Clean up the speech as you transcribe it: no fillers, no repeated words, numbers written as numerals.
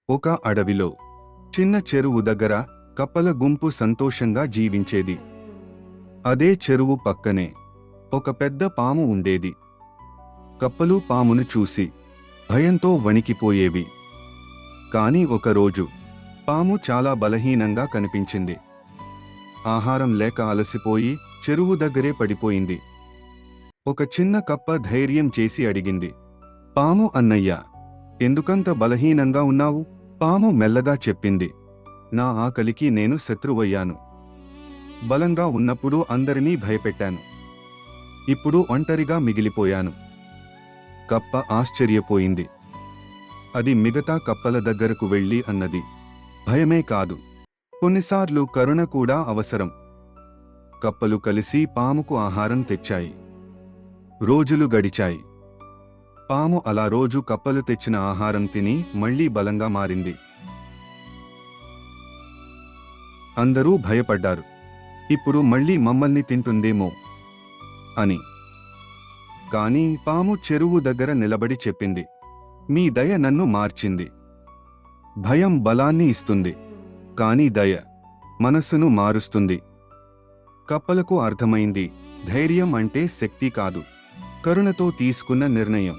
ఒక అడవిలో చిన్న చెరువు దగ్గర కప్పల గుంపు సంతోషంగా జీవించేది. అదే చెరువు పక్కనే ఒక పెద్ద పాము ఉండేది. కప్పలు పామును చూసి భయంతో వణికిపోయేవి. కాని ఒకరోజు పాము చాలా బలహీనంగా కనిపించింది. ఆహారం లేక అలసిపోయి చెరువు దగ్గరే పడిపోయింది. ఒక చిన్న కప్ప ధైర్యం చేసి అడిగింది, పాము అన్నయ్యా, ఎందుకంత బలహీనంగా ఉన్నావు? పాము మెల్లగా చెప్పింది, నా ఆకలికి నేను శత్రువయ్యాను. బలంగా ఉన్నప్పుడు అందరినీ భయపెట్టాను. ఇప్పుడు ఒంటరిగా మిగిలిపోయాను. కప్ప ఆశ్చర్యపోయింది. అది మిగతా కప్పల దగ్గరకు వెళ్ళి అన్నది, భయమే కాదు, కొన్నిసార్లు కరుణ కూడా అవసరం. కప్పలు కలిసి పాముకు ఆహారం తెచ్చాయి. రోజులు గడిచాయి. పాము అలా రోజు కప్పలు తెచ్చిన ఆహారం తిని మళ్లీ బలంగా మారింది. అందరూ భయపడ్డారు, ఇప్పుడు మళ్లీ మమ్మల్ని తింటుందేమో అని. కాని పాము చెరువు దగ్గర నిలబడి చెప్పింది, మీ దయ నన్ను మార్చింది. భయం బలాన్ని ఇస్తుంది, కాని దయ మనస్సును మారుస్తుంది. కప్పలకు అర్థమైంది, ధైర్యం అంటే శక్తి కాదు, కరుణతో తీసుకున్న నిర్ణయం.